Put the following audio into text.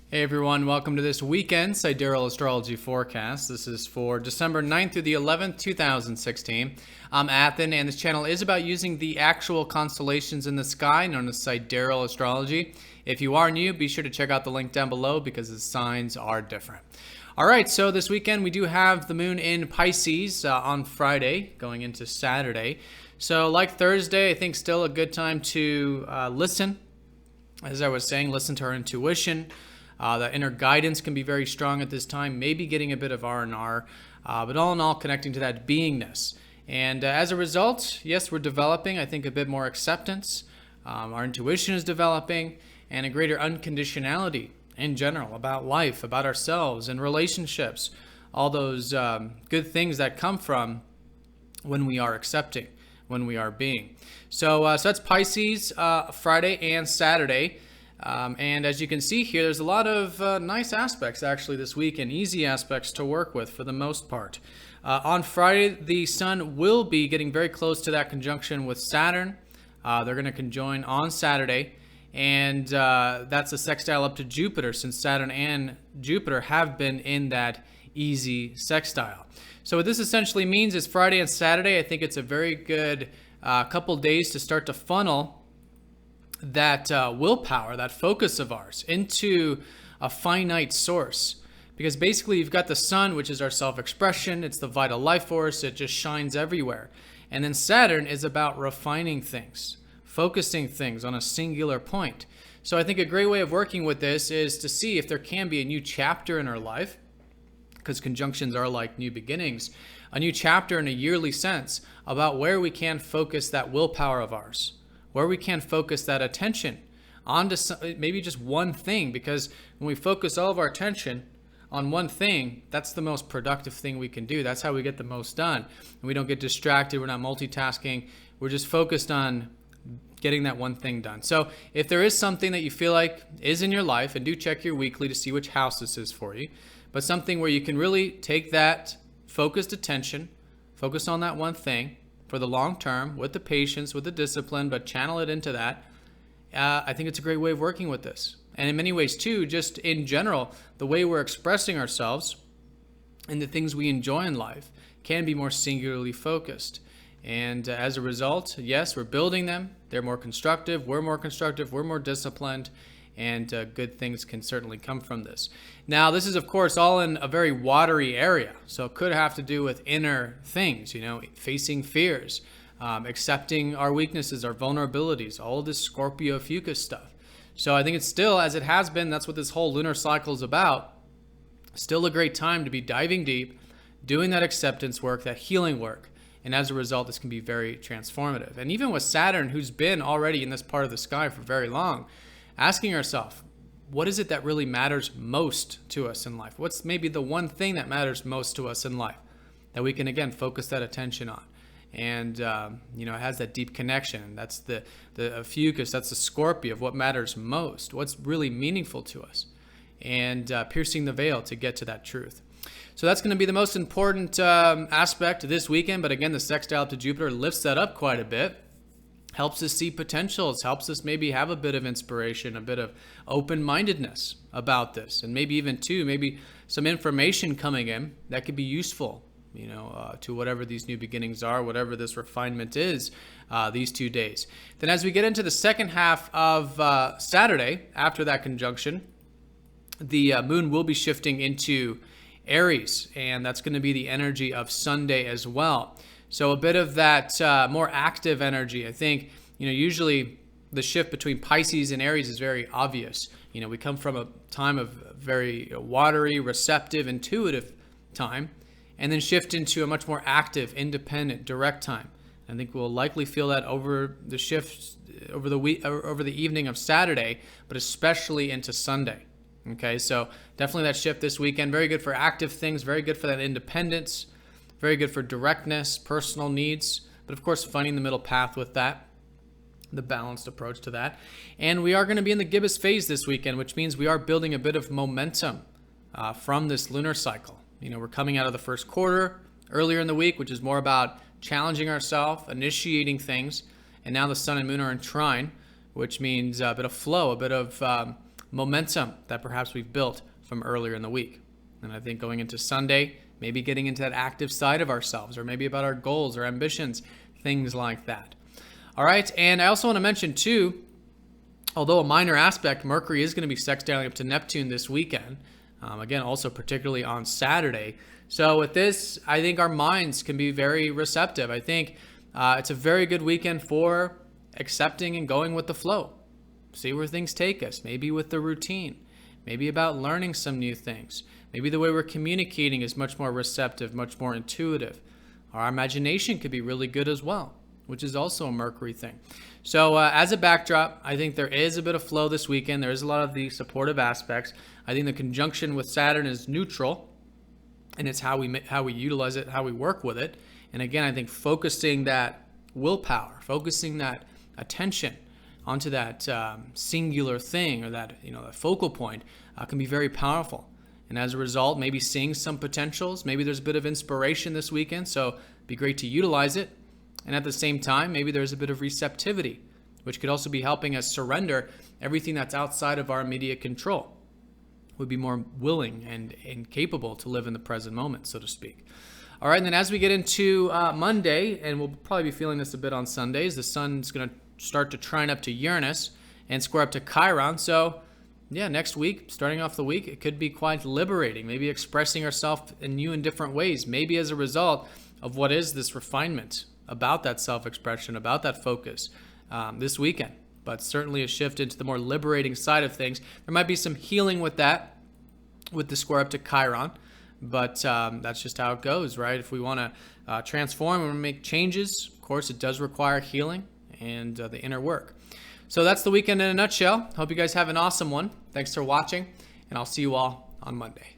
Hey everyone, welcome to this weekend Sidereal Astrology forecast. This is for December 9th through the 11th, 2016. I'm Athen, and this channel is about using the actual constellations in the sky, known as Sidereal Astrology. If you are new, be sure to check out the link down below because the signs are different. All right, so this weekend we do have the moon in Pisces on Friday, going into Saturday. So like Thursday, I think still a good time to listen. As I was saying, listen to our intuition. The inner guidance can be very strong at this time, maybe getting a bit of R&R, but all in all connecting to that beingness. And as a result, yes, we're developing, I think, a bit more acceptance. Our intuition is developing, and a greater unconditionality in general about life, about ourselves and relationships, all those good things that come from when we are accepting, when we are being. So that's Pisces, Friday and Saturday. And as you can see here, there's a lot of nice aspects actually this week and easy aspects to work with for the most part. On Friday, the sun will be getting very close to that conjunction with Saturn. They're going to conjoin on Saturday, and that's a sextile up to Jupiter, since Saturn and Jupiter have been in that easy sextile. So what this essentially means is Friday and Saturday, I think it's a very good couple days to start to funnel that willpower, that focus of ours into a finite source. Because basically you've got the sun, which is our self-expression, it's the vital life force, it just shines everywhere. And then Saturn is about refining things, focusing things on a singular point. So I think a great way of working with this is to see if there can be a new chapter in our life, because conjunctions are like new beginnings, a new chapter in a yearly sense about where we can focus that willpower of ours, where we can focus that attention onto maybe just one thing, because when we focus all of our attention on one thing, that's the most productive thing we can do. That's how we get the most done. And we don't get distracted. We're not multitasking. We're just focused on getting that one thing done. So if there is something that you feel like is in your life, and do check your weekly to see which house this is for you, but something where you can really take that focused attention, focus on that one thing, for the long term, with the patience, with the discipline, but channel it into that. I think it's a great way of working with this. And in many ways too, just in general, the way we're expressing ourselves and the things we enjoy in life can be more singularly focused. And as a result, yes, we're building them. They're more constructive, we're more disciplined, and good things can certainly come from this. Now, this is, of course, all in a very watery area, so it could have to do with inner things, facing fears, accepting our weaknesses, our vulnerabilities, all of this Scorpio Ophiuchus stuff. So I think it's still, as it has been, that's what this whole lunar cycle is about, still a great time to be diving deep, doing that acceptance work, that healing work, and as a result, this can be very transformative. And even with Saturn, who's been already in this part of the sky for very long, asking ourselves, what is it that really matters most to us in life? What's maybe the one thing that matters most to us in life that we can, again, focus that attention on? And, it has that deep connection. That's the Ophiuchus, that's the Scorpio of what matters most, what's really meaningful to us, and piercing the veil to get to that truth. So that's going to be the most important aspect this weekend. But again, the sextile to Jupiter lifts that up quite a bit. Helps us see potentials, helps us maybe have a bit of inspiration, a bit of open-mindedness about this, and maybe even maybe some information coming in that could be useful, to whatever these new beginnings are, whatever this refinement is these 2 days. Then as we get into the second half of Saturday, after that conjunction, the moon will be shifting into Aries, and that's going to be the energy of Sunday as well. So a bit of that more active energy. I think, usually the shift between Pisces and Aries is very obvious. We come from a time of very watery, receptive, intuitive time, and then shift into a much more active, independent, direct time. I think we'll likely feel that over the shift, over the evening of Saturday, but especially into Sunday. Okay, so definitely that shift this weekend. Very good for active things, very good for that independence, very good for directness, personal needs, but of course finding the middle path with that, the balanced approach to that. And we are going to be in the gibbous phase this weekend, which means we are building a bit of momentum from this lunar cycle. We're coming out of the first quarter earlier in the week, which is more about challenging ourselves, initiating things, and now the sun and moon are in trine, which means a bit of flow, a bit of momentum that perhaps we've built from earlier in the week. And I think going into Sunday, maybe getting into that active side of ourselves, or maybe about our goals or ambitions, things like that. All right, and I also want to mention too, although a minor aspect, Mercury is going to be sextiling up to Neptune this weekend. Again, also particularly on Saturday. So with this, I think our minds can be very receptive. I think it's a very good weekend for accepting and going with the flow. See where things take us, maybe with the routine, maybe about learning some new things. Maybe the way we're communicating is much more receptive, much more intuitive. Our imagination could be really good as well, which is also a Mercury thing. So as a backdrop, I think there is a bit of flow this weekend. There is a lot of the supportive aspects. I think the conjunction with Saturn is neutral, and it's how we utilize it, how we work with it. And again, I think focusing that willpower, focusing that attention onto that singular thing, or that that focal point, can be very powerful. And as a result, maybe seeing some potentials, maybe there's a bit of inspiration this weekend, so it'd be great to utilize it. And at the same time, maybe there's a bit of receptivity, which could also be helping us surrender everything that's outside of our immediate control. We'd be more willing and capable to live in the present moment, so to speak. All right, and then as we get into Monday, and we'll probably be feeling this a bit on Sundays, the sun's going to start to trine up to Uranus and square up to Chiron. So yeah, next week, starting off the week, it could be quite liberating, maybe expressing ourselves in new and different ways, maybe as a result of what is this refinement about that self-expression, about that focus this weekend. But certainly a shift into the more liberating side of things. There might be some healing with that, with the square up to Chiron, but that's just how it goes, right? If we want to transform and make changes, of course, it does require healing and the inner work. So that's the weekend in a nutshell. Hope you guys have an awesome one. Thanks for watching, and I'll see you all on Monday.